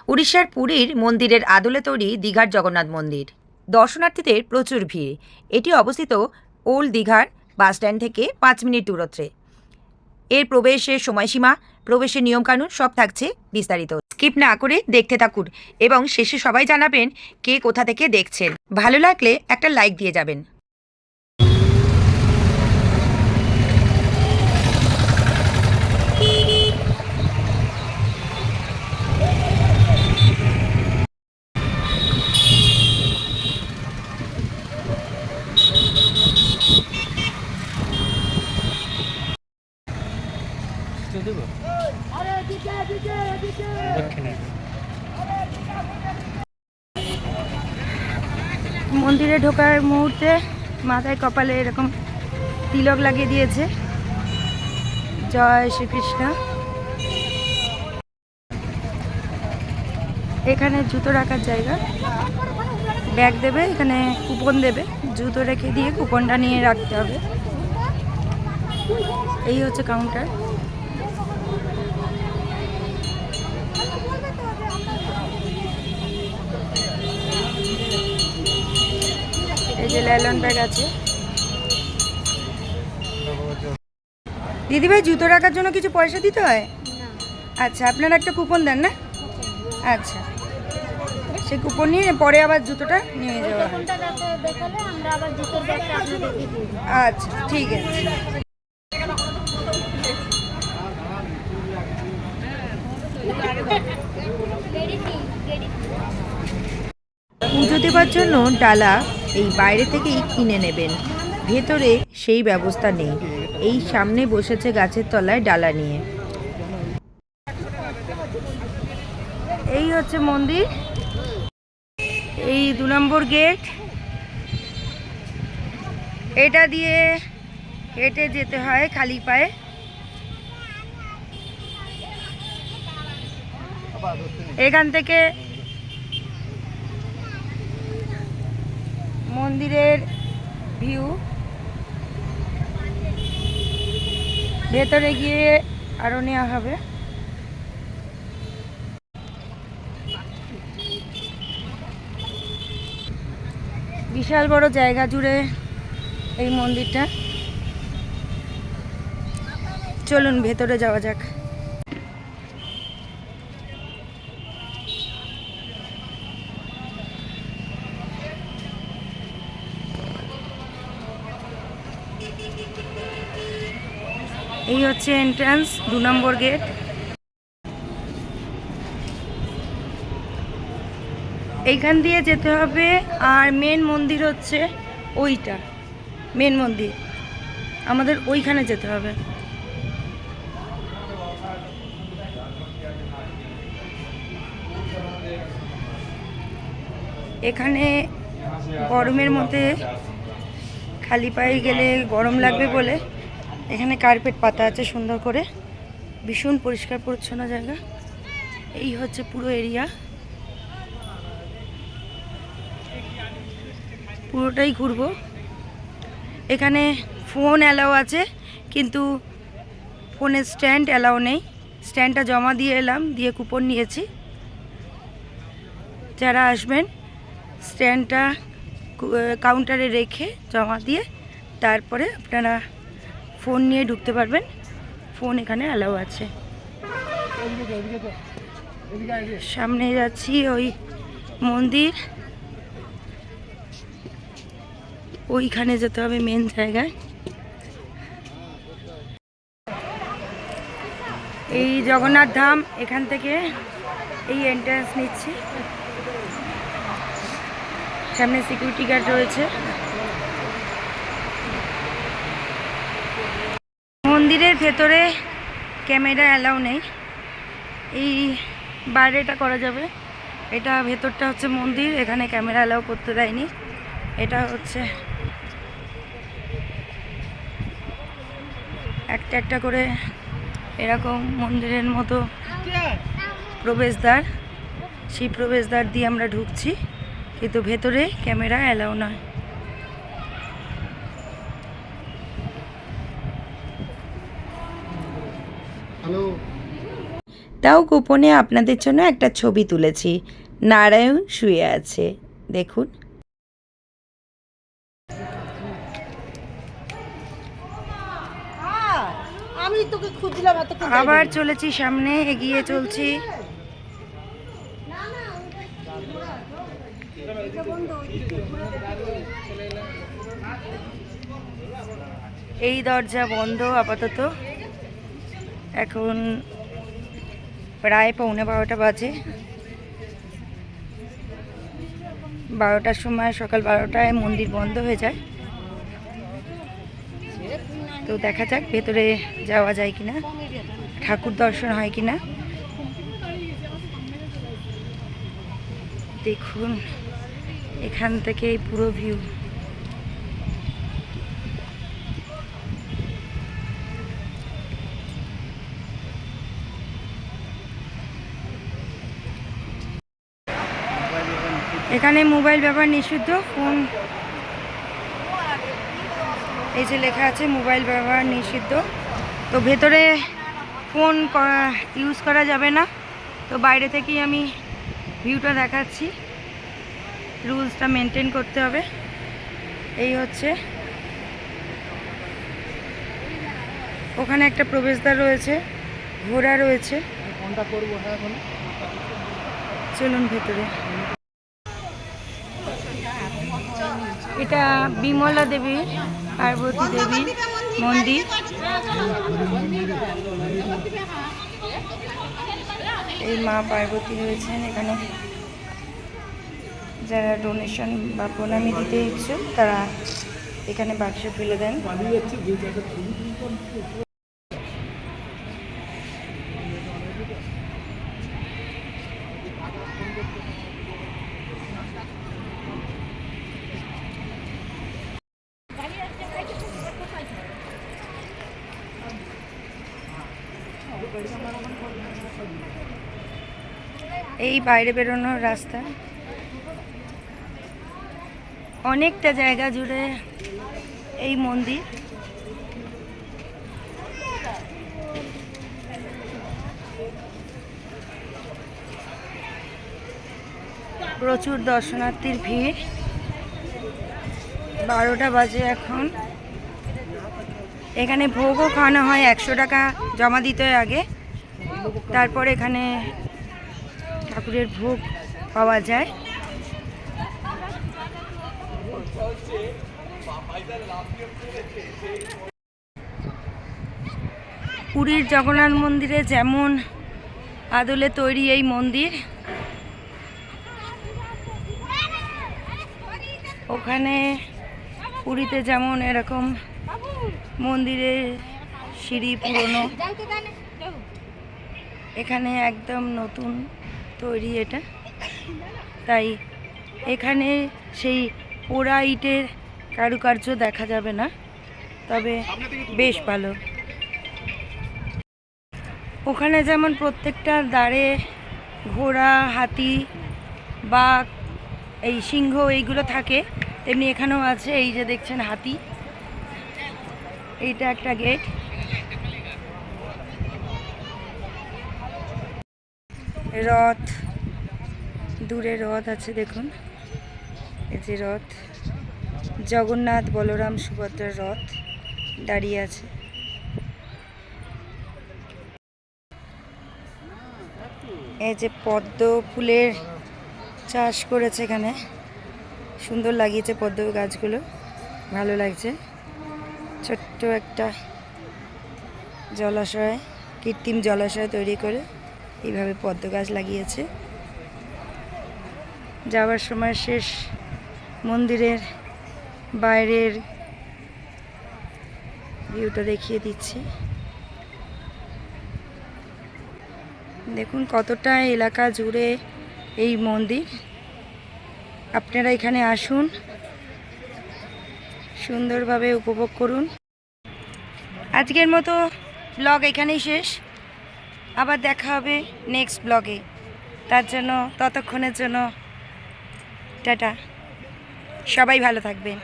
উড়িষ্যার পুরীর মন্দিরের আদলে তৈরি দীঘার জগন্নাথ মন্দির। দর্শনার্থীদের প্রচুর ভিড়। এটি অবস্থিত ওল্ড দীঘার বাসস্ট্যান্ড থেকে 5 মিনিট দূরত্বে। এর প্রবেশের সময়সীমা, প্রবেশের নিয়মকানুন সব থাকছে বিস্তারিত। স্কিপ না করে দেখতে থাকুন এবং শেষে সবাই জানাবেন কে কোথা থেকে দেখছেন। ভালো লাগলে একটা লাইক দিয়ে যাবেন। মন্দিরে ঢোকার মুহূর্তে মাথায় কপালে এরকম তিলক লাগিয়ে দিয়েছে। জয় শ্রীকৃষ্ণ। এখানে জুতো রাখার জায়গা, ব্যাগ দেবে, এখানে কুপন দেবে, জুতো রেখে দিয়ে কুপনটা নিয়ে রাখতে হবে। এই হচ্ছে কাউন্টার। এই যে লাইলন ব্যাগ আছে। দিদিভাই, জুতো রাখার জন্য কিছু পয়সা দিতে হয়? আচ্ছা, আপনারা একটা কুপন দেন না? আচ্ছা, সেই কুপন নিয়ে পরে আবার জুতোটা নিয়ে যাওয়া হয়। আচ্ছা, ঠিক আছে। পুজো দেওয়ার জন্য ডালা এই বাইরে থেকেই কিনে নেবেন, ভেতরে সেই ব্যবস্থা নেই। এই সামনে বসেছে গাছের তলায় ডালা নিয়ে। এই হচ্ছে মন্দির, এই 2 নম্বর গেট। এটা দিয়ে হেঁটে যেতে হয় খালি পায়ে। এখান থেকে মন্দিরের ভিউ, ভেতরে গিয়ে আরো নেওয়া হবে। বিশাল বড় জায়গা জুড়ে এই মন্দিরটা। চলুন ভেতরে যাওয়া যাক। এই হচ্ছে এন্ট্রান্স, 2 নম্বর গেট। এইখান দিয়ে যেতে হবে। আর মেন মন্দির হচ্ছে ওইটা, মেন মন্দির আমাদের ওইখানে যেতে হবে। এখানে গরমের মধ্যে খালি পায়ে গেলে গরম লাগবে বলে এখানে কার্পেট পাতা আছে সুন্দর করে। ভীষণ পরিষ্কার পরিচ্ছন্ন জায়গা। এই হচ্ছে পুরো এরিয়া, পুরোটাই ঘুরবো। এখানে ফোন অ্যালাউ আছে, কিন্তু ফোনের স্ট্যান্ড অ্যালাউ নেই। স্ট্যান্ডটা জমা দিয়ে এলাম, দিয়ে কুপন নিয়েছি। যারা আসবেন স্ট্যান্ডটা কাউন্টারে রেখে জমা দিয়ে তারপরে আপনারা ফোন নিয়ে ঢুকতে পারবেন। ফোন এখানে অ্যালাউ আছে। সামনে যাচ্ছি ওই মন্দির, ওইখানে যেতে হবে মেন জায়গায়। এই জগন্নাথ ধাম, এখান থেকে এই এন্ট্রান্স নিচ্ছি। সামনে সিকিউরিটি গার্ড রয়েছে। মন্দিরের ভেতরে ক্যামেরা অ্যালাউ নেই, এই বাইরেটা করা যাবে। এটা ভেতরটা হচ্ছে মন্দির, এখানে ক্যামেরা অ্যালাউ করতে দেয়নি। এটা হচ্ছে একটা একটা করে এরকম মন্দিরের মতো প্রবেশদ্বার, সেই প্রবেশদ্বার দিয়ে আমরা ঢুকছি, কিন্তু ভেতরে ক্যামেরা অ্যালাউ নয়। তাও গোপনে আপনাদের জন্য একটা ছবি তুলেছি। নারায়ণ শুয়ে আছে, দেখুন। আমি তোকে খুঁজলাম এতক্ষণ। আবার চলেছি সামনে, এগিয়ে চলছি। এই দরজা বন্ধ আপাতত। এখন প্রায় 11:15 বাজে। 12টার সময়, সকাল 12টায় মন্দির বন্ধ হয়ে যায়। তো দেখা যাক ভেতরে যাওয়া যায় কিনা, ঠাকুর দর্শন হয় কিনা। দেখুন এখান থেকে পুরো ভিউ। এখানে মোবাইল ব্যবহার নিষিদ্ধ। ফোন, এই যে লেখা আছে মোবাইল ব্যবহার নিষিদ্ধ। তো ভেতরে ফোন ইউজ করা যাবে না। তো বাইরে থেকেই আমি ভিউটা দেখাচ্ছি। রুলসটা মেনটেন করতে হবে। এই হচ্ছে, ওখানে একটা প্রবেশদ্বার রয়েছে, ঘোড়া রয়েছে। চলুন ভেতরে। এটা বিমলা দেবী, পার্বতী দেবীর মন্দির। এই মা পার্বতী রয়েছেন এখানে। যারা ডোনেশন বা প্রণামী দিতে ইচ্ছুক তারা এখানে বাক্সে ফেলে দেন। এই বাইরে বেরোনোর রাস্তা। অনেকটা জায়গা জুড়ে এই মন্দির। প্রচুর দর্শনার্থীর ভিড়। 12টা বাজে এখন। এখানে ভোগও খাওয়ানো হয়, 100 টাকা জমা দিতে হয় আগে। তারপর এখানে ঠাকুরের ভোগ পাওয়া যায়। পুরীর জগন্নাথ মন্দিরে যেমন আদলে তৈরি এই মন্দির, ওখানে পুরীতে যেমন এরকম মন্দিরের সিঁড়ি পুরনো, এখানে একদম নতুন তৈরি এটা। তাই এখানে সেই পোড়া ইটের কারুকার্য দেখা যাবে না, তবে বেশ ভালো। ওখানে যেমন প্রত্যেকটা দ্বারে ঘোড়া, হাতি, বাঘ, এই সিংহ এইগুলো থাকে, তেমনি এখানেও আছে। এই যে দেখছেন হাতি, এইটা একটা গেট। রথ, দূরে রথ আছে দেখুন। এই যে রথ, জগন্নাথ, বলরাম, সুভদ্রার রথ দাঁড়িয়ে আছে। এই যে পদ্ম ফুলের চাষ করেছে এখানে, সুন্দর লাগিয়েছে পদ্ম গাছগুলো, ভালো লাগছে। ছোট্ট একটা জলাশয়, কৃত্রিম জলাশয় তৈরি করে এইভাবে পদ্ম গাছ লাগিয়েছে। যাওয়ার সময় শেষ মন্দিরের বাইরের ভিউটা দেখিয়ে দিচ্ছি। দেখুন কতটা এলাকা জুড়ে এই মন্দির। আপনারা এখানে আসুন, সুন্দরভাবে উপভোগ করুন। আজকের মতো ব্লগ এখানেই শেষ। আবার দেখা হবে নেক্সট ব্লগে। তার জন্য, ততক্ষণের জন্য টাটা। সবাই ভালো থাকবেন।